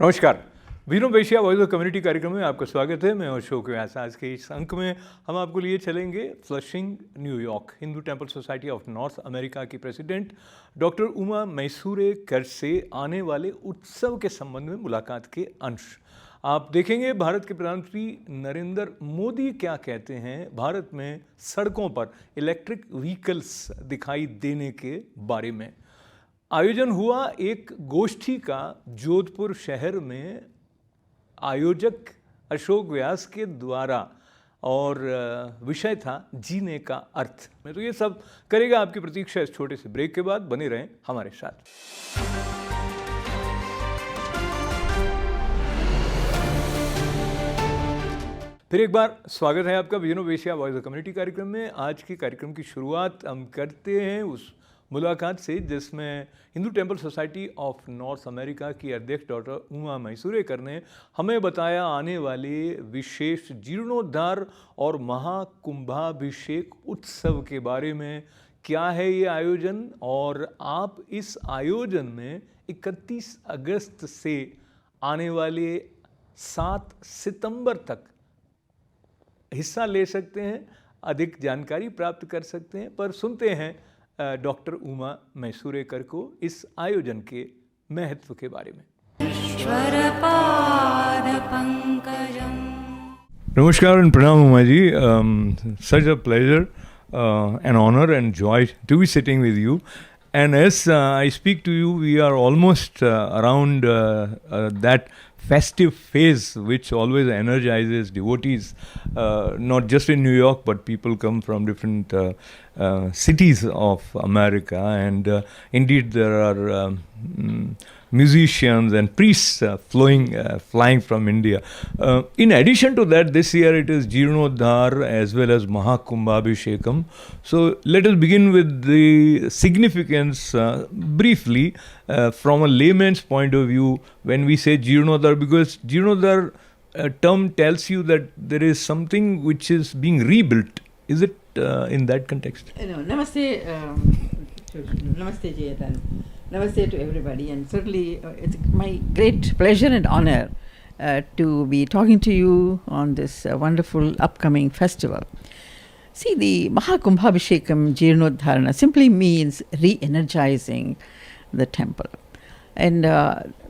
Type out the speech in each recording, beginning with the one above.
नमस्कार, वीरों Asia voice of community कार्यक्रम में आपका स्वागत है। मैं अशोक व्यास। आज के इस अंक में हम आपको लिए चलेंगे flushing, New York. Hindu temple society of north America की प्रेसिडेंट डॉक्टर उमा मैसूरेकर से आने वाले उत्सव के संबंध में मुलाकात के अंश आप देखेंगे। भारत के प्रधानमंत्री नरेंद्र मोदी क्या कहते हैं भारत में सड़कों पर इलेक्ट्रिक व्हीकल्स दिखाई देने के बारे में। आयोजन हुआ एक गोष्ठी का जोधपुर शहर में, आयोजक अशोक व्यास के द्वारा, और विषय था जीने का अर्थ। मैं तो ये सब करेगा आपकी प्रतीक्षा इस छोटे से ब्रेक के बाद। बने रहें हमारे साथ। फिर एक बार स्वागत है आपका वीरों एशिया वॉइस ऑफ कम्युनिटी कार्यक्रम में। आज के कार्यक्रम की शुरुआत हम करते हैं उस मुलाकात से जिसमें Hindu temple society of north America की अध्यक्ष डॉक्टर उमा मैसूरेकर ने हमें बताया आने वाले विशेष जीर्णोद्धार और महाकुंभाभिषेक उत्सव के बारे में। क्या है ये आयोजन और आप इस आयोजन में 31 अगस्त से आने वाले 7 सितंबर तक हिस्सा ले सकते हैं, अधिक जानकारी प्राप्त कर सकते हैं। पर सुनते हैं डॉक्टर उमा मैसूरेकर को इस आयोजन के महत्व के बारे में। नमस्कार and pranam Uma ji. Such a pleasure, an honor and joy to be sitting with you. And as I speak to you, we are almost around that festive phase which always energizes devotees, not just in New York, but people come from different cities of America, and indeed there are musicians and priests flying from India. In addition to that, this year it is Jeernoddhar as well as Mahakumbhabhishekam. So let us begin with the significance briefly from a layman's point of view when we say Jeernoddhar, because Jeernoddhar term tells you that there is something which is being rebuilt. Is it in that context? No, namaste, namaste Jayatan. Namaste to everybody, and certainly it's my great pleasure and honor to be talking to you on this wonderful upcoming festival. See, the Mahakumbhabhishekam Jeernoddharana simply means re-energizing the temple. And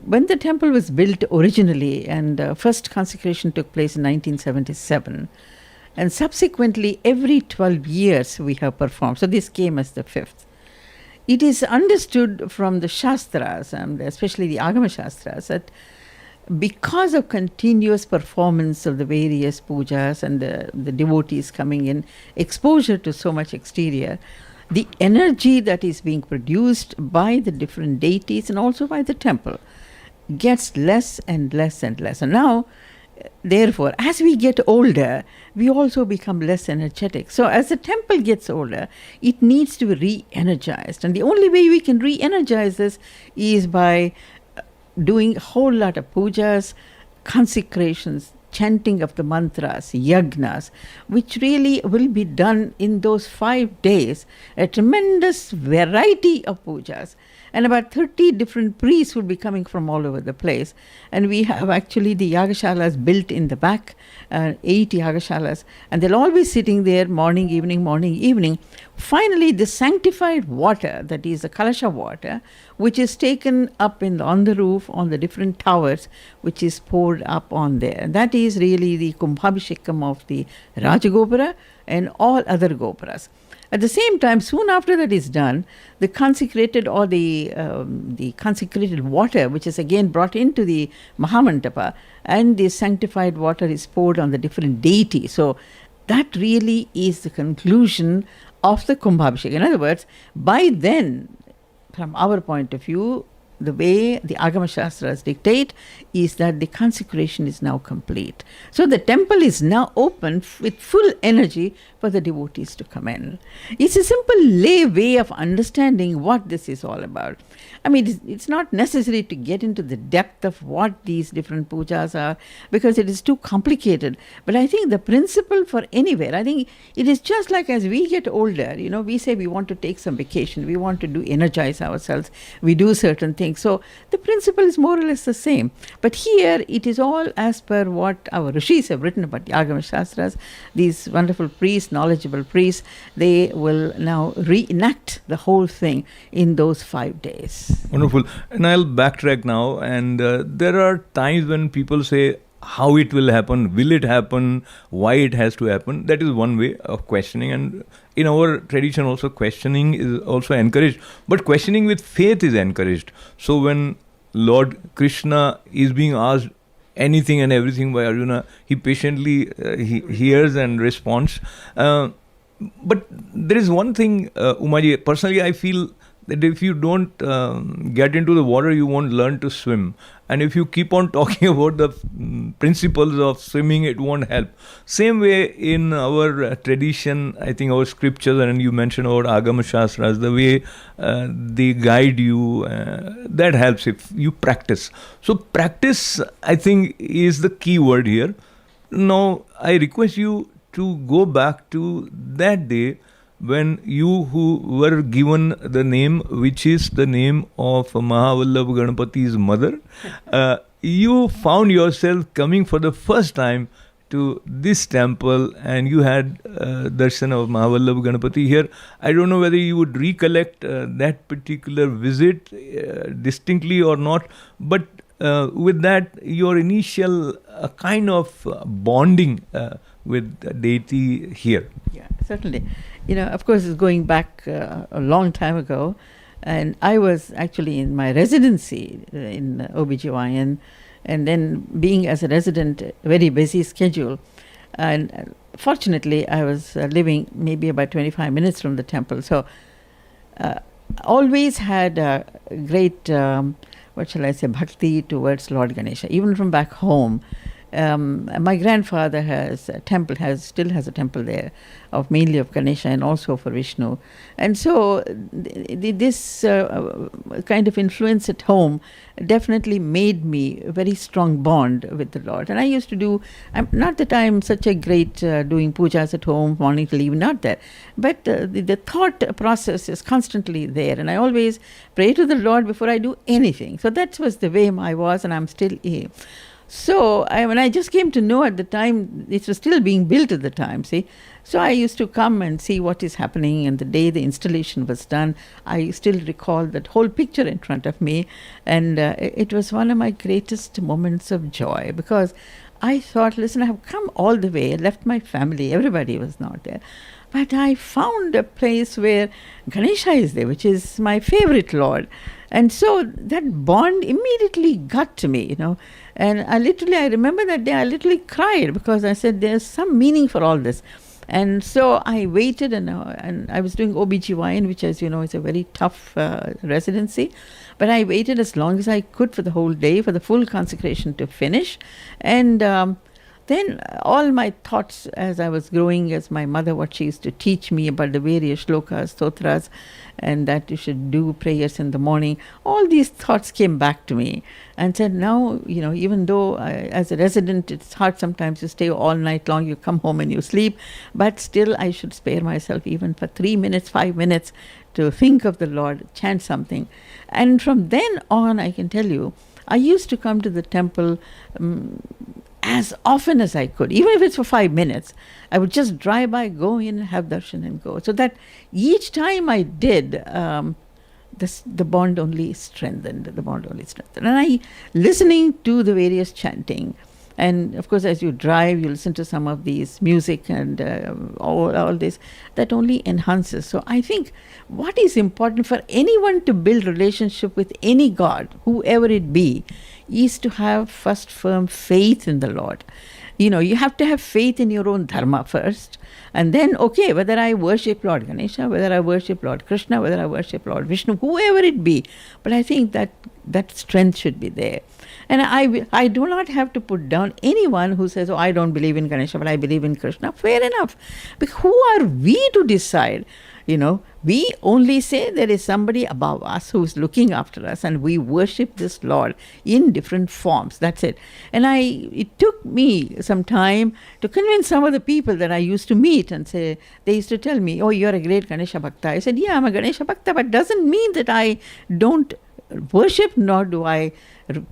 when the temple was built originally, and first consecration took place in 1977, and subsequently every 12 years we have performed. So this came as the 5th. It is understood from the Shastras, and especially the Agama Shastras, that because of continuous performance of the various pujas and the devotees coming in, exposure to so much exterior, the energy that is being produced by the different deities and also by the temple gets less and less and less. And now, therefore, as we get older, we also become less energetic. So as the temple gets older, it needs to be re-energized. And the only way we can re-energize this is by doing a whole lot of pujas, consecrations, chanting of the mantras, yagnas, which really will be done in those 5 days, a tremendous variety of pujas. And about 30 different priests will be coming from all over the place. And we have actually the yagashalas built in the back, 8 yagashalas, and they'll all be sitting there morning, evening. Finally, the sanctified water, that is the kalasha water, which is taken up on the roof, on the different towers, which is poured up on there. And that is really the Kumbhabhishekam of the Rajagopura and all other Gopuras. At the same time, soon after that is done, the consecrated or the consecrated water, which is again brought into the Mahamantapa, and the sanctified water is poured on the different deities. So that really is the conclusion of the Kumbhabhishek. In other words, by then, from our point of view, the way the Agama Shastras dictate is that the consecration is now complete. So the temple is now open with full energy for the devotees to come in. It's a simple lay way of understanding what this is all about. I mean, it's not necessary to get into the depth of what these different pujas are, because it is too complicated. But I think the principle for anywhere, I think it is just like as we get older, we say we want to take some vacation, we want to energize ourselves, we do certain things. thing. So the principle is more or less the same. But here it is all as per what our rishis have written about the Agama Shastras. These wonderful priests, knowledgeable priests, they will now reenact the whole thing in those 5 days. Wonderful. And I'll backtrack now. And there are times when people say, how it will happen, will it happen, why it has to happen. That is one way of questioning. And in our tradition also, questioning is also encouraged. But questioning with faith is encouraged. So when Lord Krishna is being asked anything and everything by Arjuna, he patiently he hears and responds. But there is one thing, Umaji, personally I feel that if you don't get into the water, you won't learn to swim. And if you keep on talking about the principles of swimming, it won't help. Same way in our tradition, I think our scriptures, and you mentioned about Agama Shastras, the way they guide you, that helps if you practice. So practice, I think, is the key word here. Now, I request you to go back to that day when you who were given the name, which is the name of Mahavallabh Ganapati's mother, you found yourself coming for the first time to this temple, and you had darshan of Mahavallabh Ganapati here. I don't know whether you would recollect that particular visit distinctly or not, but with that, your initial kind of bonding with the deity here. Yeah, certainly. Of course, it's going back a long time ago. And I was actually in my residency in OBGYN, and then being as a resident, very busy schedule. And fortunately, I was living maybe about 25 minutes from the temple. So always had a great, bhakti towards Lord Ganesha, even from back home. My grandfather still has a temple there, mainly of Ganesha and also for Vishnu. And so this kind of influence at home definitely made me a very strong bond with the Lord. And I used to do, not that I'm such a great doing pujas at home, morning till evening, not that, but the thought process is constantly there. And I always pray to the Lord before I do anything. So that was the way I was, and I'm still here. So when I just came to know at the time, it was still being built at the time, see. So I used to come and see what is happening, and the day the installation was done, I still recall that whole picture in front of me, and it was one of my greatest moments of joy, because I thought, listen, I have come all the way, I left my family, everybody was not there. But I found a place where Ganesha is there, which is my favorite Lord. And so that bond immediately got to me, And I remember that day I literally cried, because I said there's some meaning for all this. And so I waited, and I was doing OBGYN, which, as you know, is a very tough residency. But I waited as long as I could for the whole day, for the full consecration to finish. And then all my thoughts as I was growing, as my mother, what she used to teach me about the various shlokas, stotras, and that you should do prayers in the morning, all these thoughts came back to me and said, now, even though as a resident it's hard sometimes to stay all night long, you come home and you sleep, but still I should spare myself even for 3 minutes, 5 minutes to think of the Lord, chant something. And from then on, I can tell you, I used to come to the temple as often as I could, even if it's for 5 minutes. I would just drive by, go in, have darshan and go. So that each time I did, the bond only strengthened. And listening to the various chanting, and of course as you drive, you listen to some of these music and all this, that only enhances. So I think what is important for anyone to build relationship with any God, whoever it be, is to have first firm faith in the Lord. You have to have faith in your own dharma first, and then, okay, whether I worship Lord Ganesha, whether I worship Lord Krishna, whether I worship Lord Vishnu, whoever it be, but I think that strength should be there. And I do not have to put down anyone who says, oh, I don't believe in Ganesha, but I believe in Krishna. Fair enough. But who are we to decide? We only say there is somebody above us who is looking after us, and we worship this Lord in different forms. That's it. And it took me some time to convince some of the people that I used to meet, and they used to tell me, oh, you're a great Ganesha Bhakta. I said, yeah, I'm a Ganesha Bhakta, but doesn't mean that I don't worship, nor do I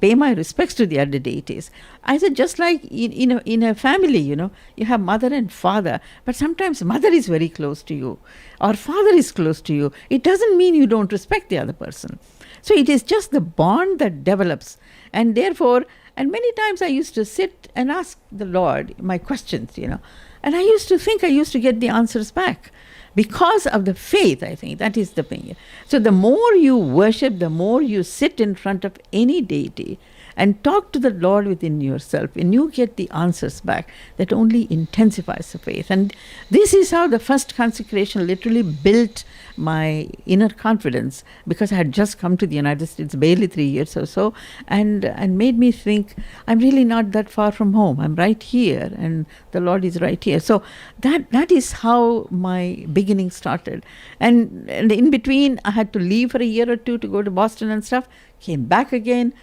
pay my respects to the other deities. I said, just like in a family, you have mother and father, but sometimes mother is very close to you, or father is close to you. It doesn't mean you don't respect the other person. So it is just the bond that develops. And therefore, and many times I used to sit and ask the Lord my questions, and I used to think I used to get the answers back. Because of the faith, I think that is the thing. So the more you worship, the more you sit in front of any deity and talk to the Lord within yourself, and you get the answers back, that only intensifies the faith. And this is how the first consecration literally built my inner confidence, because I had just come to the United States barely 3 years or so, and made me think, I'm really not that far from home. I'm right here, and the Lord is right here. So that is how my beginning started. And in between, I had to leave for a year or two to go to Boston and stuff, came back again,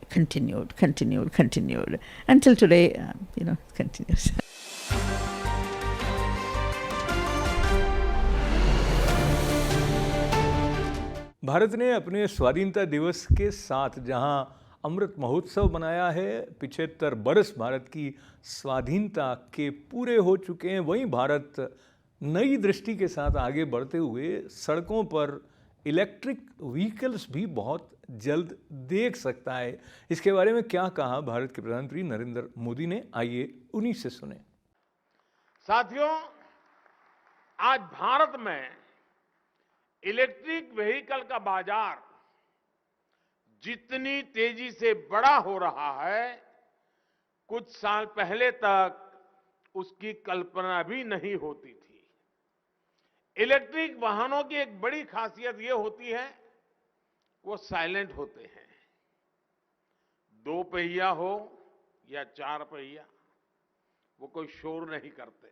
continued until today. It continues. Bharat ने अपने स्वाधीनता दिवस के साथ जहां अमृत महोत्सव मनाया है, 75 बरस भारत की स्वाधीनता के पूरे हो चुके हैं, वहीं भारत नई दृष्टि के साथ आगे बढ़ते हुए सड़कों पर इलेक्ट्रिक व्हीकल्स भी बहुत जल्द देख सकता है। इसके बारे में क्या कहा भारत के प्रधानमंत्री नरेंद्र मोदी ने, आइए उन्हीं से सुने। साथियों, आज भारत में इलेक्ट्रिक व्हीकल का बाजार जितनी तेजी से बड़ा हो रहा है, कुछ साल पहले तक उसकी कल्पना भी नहीं होती थी। इलेक्ट्रिक वाहनों की एक बड़ी खासियत यह होती है, वो साइलेंट होते हैं। 2 पहिया हो या 4 पहिया, वो कोई शोर नहीं करते।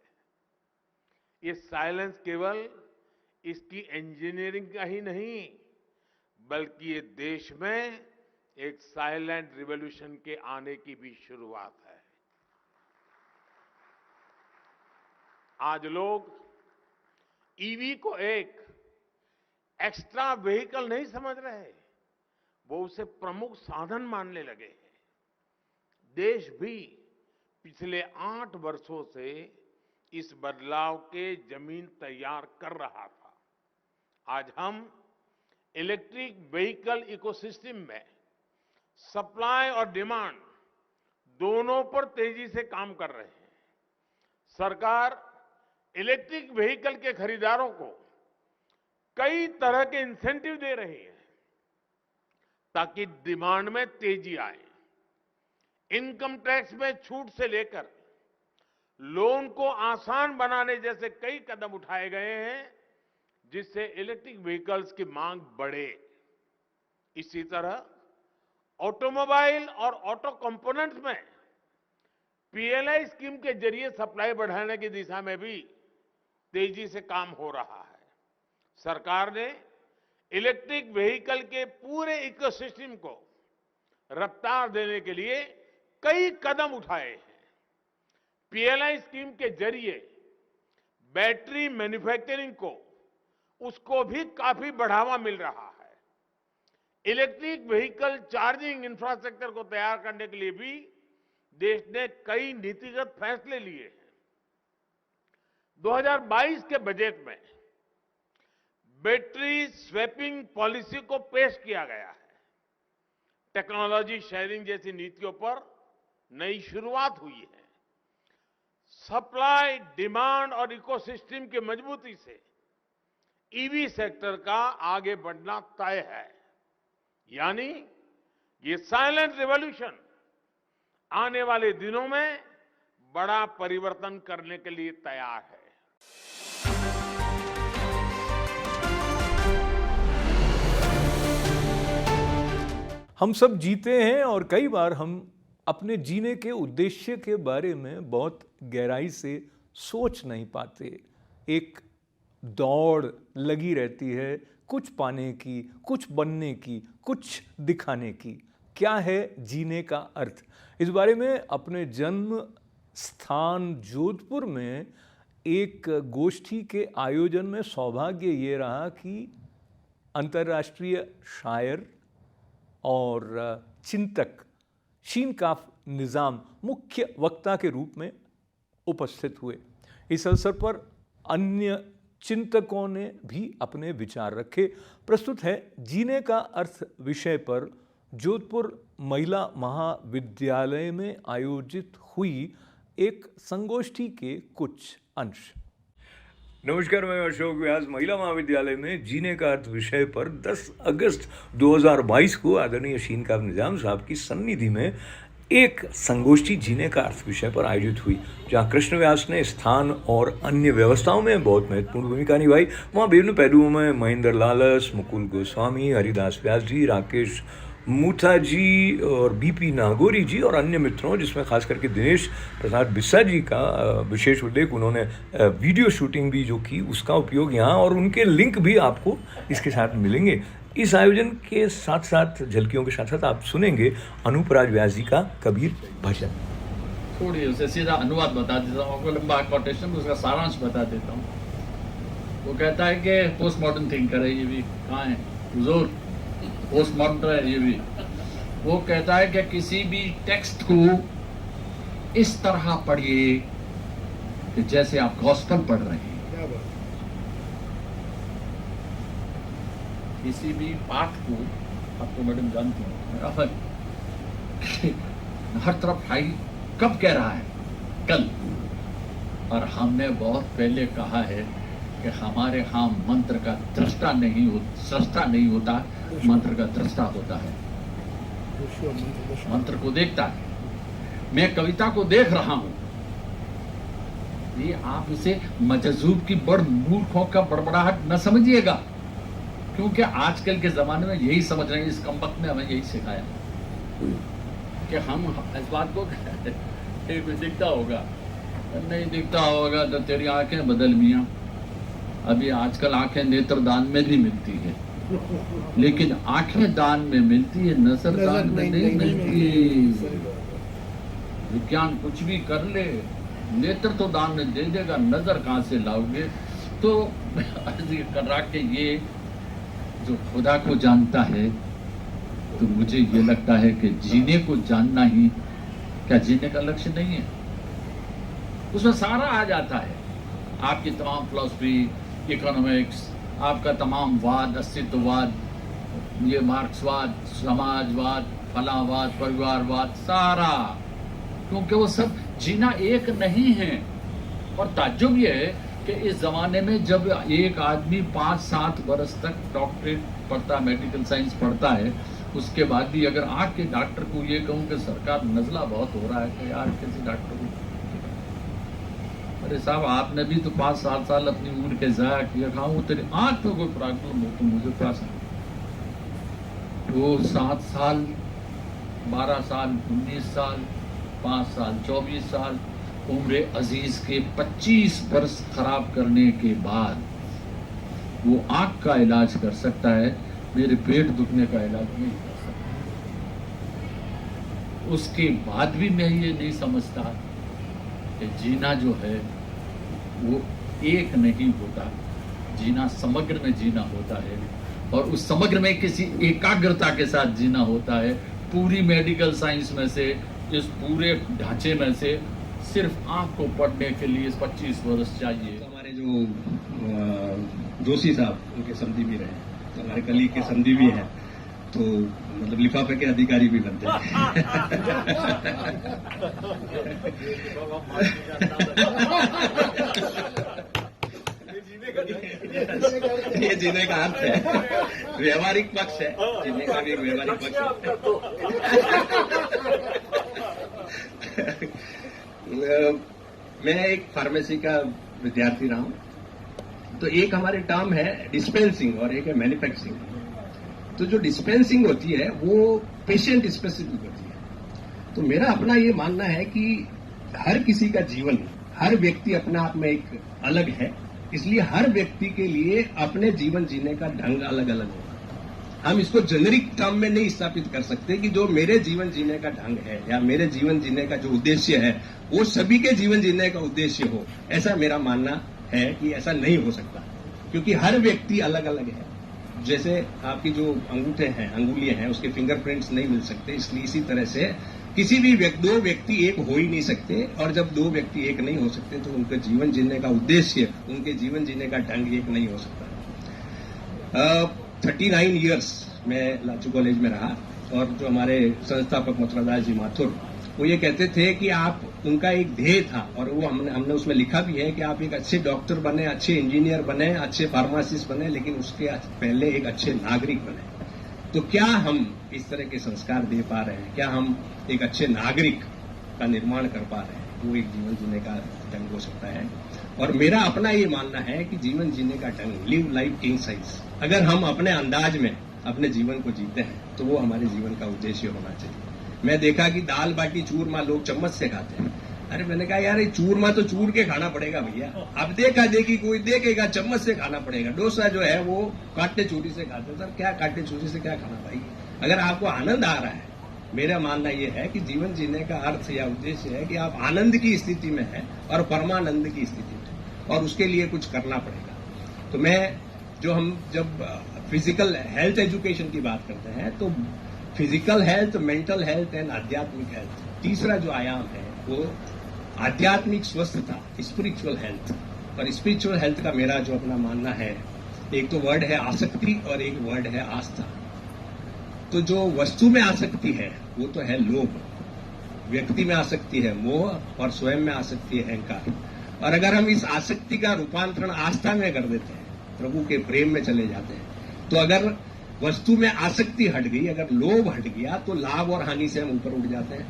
ये साइलेंस केवल इसकी इंजीनियरिंग का ही नहीं, बल्कि ये देश में एक साइलेंट रिवॉल्यूशन के आने की भी शुरुआत है। आज लोग ईवी को एक एक्स्ट्रा व्हीकल नहीं समझ रहे, वो उसे प्रमुख साधन मानने लगे हैं। देश भी पिछले 8 वर्षों से इस बदलाव के जमीन तैयार कर रहा था। आज हम इलेक्ट्रिक व्हीकल इकोसिस्टम में सप्लाई और डिमांड दोनों पर तेजी से काम कर रहे हैं। सरकार इलेक्ट्रिक व्हीकल के खरीदारों को कई तरह के इंसेंटिव दे रही है ताकि डिमांड में तेजी आए। इनकम टैक्स में छूट से लेकर लोन को आसान बनाने जैसे कई कदम उठाए गए हैं, जिससे इलेक्ट्रिक व्हीकल्स की मांग बढ़े। इसी तरह ऑटोमोबाइल और ऑटो कंपोनेंट्स में पीएलआई स्कीम के जरिए सप्लाई बढ़ाने की दिशा में भी तेजी से काम हो रहा है। सरकार ने इलेक्ट्रिक व्हीकल के पूरे इकोसिस्टम को रफ्तार देने के लिए कई कदम उठाए हैं। पीएलआई स्कीम के जरिए बैटरी मैन्युफैक्चरिंग को उसको भी काफी बढ़ावा मिल रहा है। इलेक्ट्रिक व्हीकल चार्जिंग इंफ्रास्ट्रक्चर को तैयार करने के लिए भी देश ने कई नीतिगत फैसले लिए हैं। 2022 के बजट में बैटरी स्वैपिंग पॉलिसी को पेश किया गया है। टेक्नोलॉजी शेयरिंग जैसी नीतियों पर नई शुरुआत हुई है। सप्लाई, डिमांड और इकोसिस्टम की मजबूती से ईवी सेक्टर का आगे बढ़ना तय है। यानी ये साइलेंट रिवॉल्यूशन आने वाले दिनों में बड़ा परिवर्तन करने के लिए तैयार है। हम सब जीते हैं और कई बार हम अपने जीने के उद्देश्य के बारे में बहुत गहराई से सोच नहीं पाते। एक दौड़ लगी रहती है कुछ पाने की, कुछ बनने की, कुछ दिखाने की। क्या है जीने का अर्थ? इस बारे में अपने जन्म स्थान जोधपुर में एक गोष्ठी के आयोजन में सौभाग्य ये रहा कि अंतर्राष्ट्रीय शायर, और चिंतक शीनकाफ निज़ाम मुख्य वक्ता के रूप में उपस्थित हुए। इस अवसर पर अन्य चिंतकों ने भी अपने विचार रखे। प्रस्तुत है जीने का अर्थ विषय पर जोधपुर महिला महाविद्यालय में आयोजित हुई एक संगोष्ठी के कुछ अंश। नमस्कार, मैं अशोक व्यास। महिला महाविद्यालय में जीने का अर्थ विषय पर 10 अगस्त 2022 को आदरणीय शीनकाफ निज़ाम साहब की सन्निधि में एक संगोष्ठी जीने का अर्थ विषय पर आयोजित हुई, जहां कृष्ण व्यास ने स्थान और अन्य व्यवस्थाओं में बहुत महत्वपूर्ण भूमिका निभाई। वहां विभिन्न पहलुओं में महेंद्र लालस, मुकुल गोस्वामी, हरिदास व्यास जी, राकेश मूथा जी और बीपी नागौरी जी और अन्य मित्रों, जिसमें खास करके दिनेश प्रसाद बिस्सा जी का विशेष उल्लेख, उन्होंने वीडियो शूटिंग भी जो की उसका उपयोग यहाँ, और उनके लिंक भी आपको इसके साथ मिलेंगे। इस आयोजन के साथ साथ झलकियों के साथ साथ आप सुनेंगे अनूप राज व्यास जी का कबीर भजन। थोड़ी उसे सीधा अनुवाद बता देता हूँ, आपको लंबा कोटेशन उसका सारांश बता देता हूँ। वो कहता है कि पोस्ट मॉडर्न थिंकर है ये भी, कहाँ है हुजूर, पोस्ट मॉडर्न है ये भी। वो कहता है कि किसी भी टेक्स्ट को इस तरह पढ़िए कि जैसे आप गॉस्पेल पढ़ रहे हैं। किसी भी पाठ को, आपको मैडम जानती हूँ, हर तरफ हाई कब कह रहा है, कल। और हमने बहुत पहले कहा है कि हमारे यहाँ मंत्र का दृष्टा नहीं होता, मंत्र का दृष्टा होता है। मंत्र को देखता है। मैं कविता को देख रहा हूं। ये आप इसे मजजूब की बड़ मूर्खों का बड़बड़ाहट न समझिएगा, क्योंकि आजकल के जमाने में यही समझ रहे हैं। इस कमबख्त ने हमें यही सिखाया कि हम इस बात को दिखता होगा, नहीं दिखता होगा तो तेरी आंखें बदल मियां। अभी आजकल आंखें नेत्रदान में भी मिलती है, लेकिन आंखें दान में मिलती है, नजर दान में नहीं मिलती। विज्ञान कुछ भी कर ले, नेत्र तो दान में दे देगा, नजर कहां से लाओगे। तो अर्ज कर रहा कि ये जो खुदा को जानता है, तो मुझे ये लगता है कि जीने को जानना ही क्या जीने का लक्ष्य नहीं है। उसमें सारा आ जाता है, आपकी तमाम फिलॉसफी, इकोनॉमिक्स, आपका तमाम वाद, अस्तित्ववाद, ये मार्क्सवाद, समाजवाद, फलावाद, परिवारवाद, सारा, क्योंकि वो सब जीना एक नहीं है। और ताज्जुब ये है कि इस जमाने में जब एक आदमी 5-7 बरस तक डॉक्टरेट पढ़ता, मेडिकल साइंस पढ़ता है, उसके बाद भी अगर आँख के डॉक्टर को ये कहूँ कि सरकार नजला बहुत हो रहा है, कि यार किसी डॉक्टर को, अरे साहब आपने भी तो 5-7 साल अपनी उम्र के ज़ाया किया, खाऊं तेरी आँख में कोई प्रॉब्लम हो तो मुझे पास वो 7 साल, 12 साल, 19 साल, 5 साल, 24 साल उम्र अजीज के 25 वर्ष खराब करने के बाद वो आँख का इलाज कर सकता है, मेरे पेट दुखने का इलाज नहीं कर सकता। उसके बाद भी मैं ये नहीं समझता कि जीना जो है वो एक नहीं होता, जीना समग्र में जीना होता है, और उस समग्र में किसी एकाग्रता के साथ जीना होता है। पूरी मेडिकल साइंस में से, इस पूरे ढांचे में से सिर्फ आँख को पढ़ने के लिए 25 वर्ष चाहिए। हमारे जो जोशी साहब, उनके समधी भी रहे, तो हमारे कलीग के समधी भी हैं, तो मतलब लिफाफे के अधिकारी भी बनते हैं। ये जीने का अर्थ है, व्यवहारिक पक्ष है, जीने का भी एक व्यवहारिक पक्ष है। मैं एक फार्मेसी का विद्यार्थी रहा हूं, तो एक हमारे टर्म है डिस्पेंसिंग और एक है मैन्युफैक्चरिंग। तो जो डिस्पेंसिंग होती है वो पेशेंट स्पेसिफिक होती है। तो मेरा अपना ये मानना है कि हर किसी का जीवन, हर व्यक्ति अपने आप में एक अलग है, इसलिए हर व्यक्ति के लिए अपने जीवन जीने का ढंग अलग अलग होगा। हम इसको जेनरिक टर्म में नहीं स्थापित कर सकते कि जो मेरे जीवन जीने का ढंग है या मेरे जीवन जीने का जो उद्देश्य है वो सभी के जीवन जीने का उद्देश्य हो। ऐसा मेरा मानना है कि ऐसा नहीं हो सकता, क्योंकि हर व्यक्ति अलग अलग है। जैसे आपकी जो अंगूठे हैं, अंगुलियां हैं, उसके फिंगरप्रिंट्स नहीं मिल सकते, इसलिए इसी तरह से किसी भी दो व्यक्ति एक हो ही नहीं सकते, और जब दो व्यक्ति एक नहीं हो सकते तो उनके जीवन जीने का उद्देश्य, उनके जीवन जीने का ढंग एक नहीं हो सकता। 39 ईयर्स मैं लाचू कॉलेज में रहा, और जो हमारे संस्थापक मथुरादास जी माथुर, वो ये कहते थे कि आप, उनका एक ध्येय था, और वो हमने उसमें लिखा भी है कि आप एक अच्छे डॉक्टर बने, अच्छे इंजीनियर बने, अच्छे फार्मासिस्ट बने, लेकिन उसके पहले एक अच्छे नागरिक बने। तो क्या हम इस तरह के संस्कार दे पा रहे हैं? क्या हम एक अच्छे नागरिक का निर्माण कर पा रहे हैं? वो एक जीवन जीने का ढंग हो सकता है। और मेरा अपना ये मानना है कि जीवन जीने का ढंग, लिव लाइफ किंग साइज, अगर हम अपने अंदाज में अपने जीवन को जीते हैं तो वो हमारे जीवन का उद्देश्य होना चाहिए। मैं देखा कि दाल बाटी चूरमा लोग चम्मच से खाते हैं। अरे मैंने कहा यार, ये चूरमा तो चूर के खाना पड़ेगा भैया। अब देखा देखी कोई देखेगा चम्मच से खाना पड़ेगा। डोसा जो है वो काटे चूरी से खाते हैं। सर क्या काटे चूरी से क्या खाना भाई? अगर आपको आनंद आ रहा है, मेरा मानना यह है कि जीवन जीने का अर्थ या उद्देश्य है कि आप आनंद की स्थिति में हैं और परमानंद की स्थिति में, और उसके लिए कुछ करना पड़ेगा। तो मैं जब फिजिकल हेल्थ एजुकेशन की बात करते हैं तो physical health, mental health and आध्यात्मिक हेल्थ, तीसरा जो आयाम है वो आध्यात्मिक स्वस्थता, स्पिरिचुअल हेल्थ। और स्पिरिचुअल हेल्थ का मेरा जो अपना मानना है, एक तो वर्ड है आसक्ति और एक वर्ड है आस्था। तो जो वस्तु में आसक्ति है वो तो है लोभ, व्यक्ति में आसक्ति है मोह, और स्वयं में आसक्ति है अहंकार। और अगर हम इस आसक्ति का रूपांतरण आस्था में कर देते हैं, प्रभु के प्रेम में चले जाते हैं, तो अगर वस्तु में आसक्ति हट गई, अगर लोभ हट गया, तो लाभ और हानि से हम ऊपर उठ जाते हैं।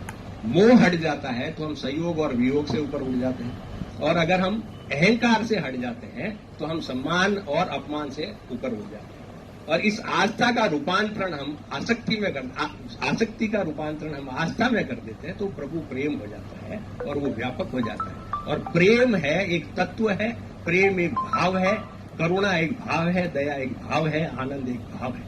मोह हट जाता है तो हम संयोग और वियोग से ऊपर उठ जाते हैं। और अगर हम अहंकार से हट जाते हैं तो हम सम्मान और अपमान से ऊपर उठ जाते हैं। और इस आस्था का रूपांतरण हम आसक्ति का रूपांतरण हम आस्था में कर देते हैं, तो प्रभु प्रेम हो जाता है और वो व्यापक हो जाता है। और प्रेम है एक तत्व है, प्रेम एक भाव है, करुणा एक भाव है, दया एक भाव है, आनंद एक भाव है।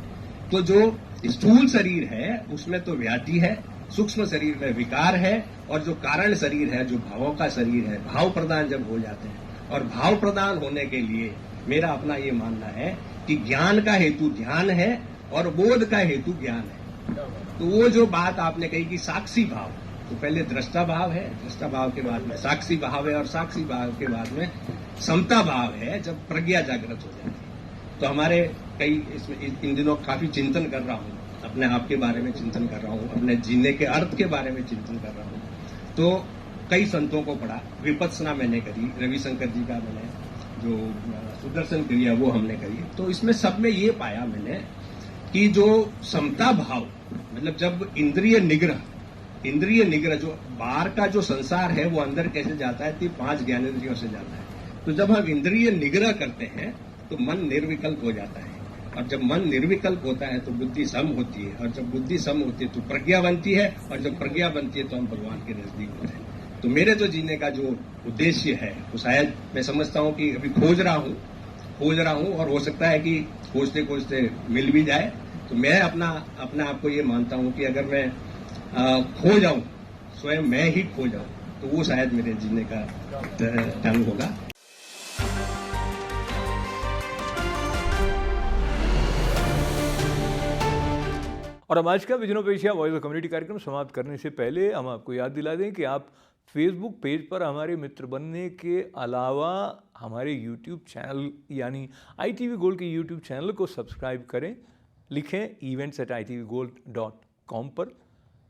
तो जो स्थूल शरीर है उसमें तो व्याधि है, सूक्ष्म शरीर में विकार है, और जो कारण शरीर है, जो भावों का शरीर है, भाव प्रदान जब हो जाते हैं। और भाव प्रदान होने के लिए मेरा अपना ये मानना है कि ज्ञान का हेतु ध्यान है और बोध का हेतु ज्ञान है। तो वो जो बात आपने कही कि साक्षी भाव, तो पहले दृष्टा भाव है, दृष्टा भाव के बाद में साक्षी भाव है, और साक्षी भाव के बाद में समता भाव है, जब प्रज्ञा जागृत हो जाती है। तो हमारे कई इसमें इन दिनों काफी चिंतन कर रहा हूँ, अपने आप के बारे में चिंतन कर रहा हूँ, अपने जीने के अर्थ के बारे में चिंतन कर रहा हूँ। तो कई संतों को पढ़ा, विपत्सना मैंने करी, रविशंकर जी का मैंने जो सुदर्शन क्रिया वो हमने करी। तो इसमें सब में ये पाया मैंने कि जो समता भाव, मतलब जब इंद्रिय निग्रह जो बाहर का जो संसार है वो अंदर कैसे जाता है, तो 5 ज्ञानेंद्रियों से जाता है। तो जब हम इंद्रिय निग्रह करते हैं तो मन निर्विकल्प हो जाता है, और जब मन निर्विकल्प होता है तो बुद्धि सम होती है, और जब बुद्धि सम होती है तो प्रज्ञा बनती है, और जब प्रज्ञा बनती है तो हम भगवान के नजदीक होते हैं। तो मेरे तो जीने का जो उद्देश्य है वो शायद मैं समझता हूँ कि अभी खोज रहा हूँ, और हो सकता है कि खोजते खोजते मिल भी जाए। तो मैं अपने आप को ये मानता हूँ कि अगर मैं खो जाऊं, स्वयं मैं ही खो जाऊं, तो वो शायद मेरे जीने का ढंग होगा। और अब आज का विजनों पेशिया वॉइस ऑफ कम्युनिटी कार्यक्रम समाप्त करने से पहले हम आपको याद दिला दें कि आप फेसबुक पेज पर हमारे मित्र बनने के अलावा हमारे यूट्यूब चैनल यानी ITV गोल्ड के यूट्यूब चैनल को सब्सक्राइब करें, लिखें events@itvgold.com पर।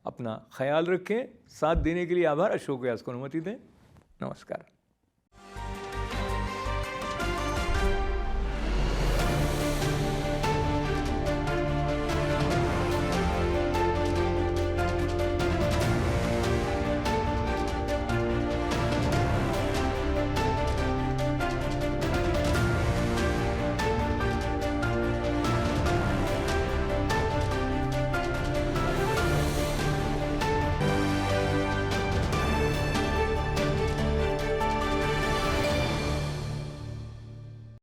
अपना ख्याल रखें, साथ देने के लिए आभार। अशोक व्यास को अनुमति दें। नमस्कार।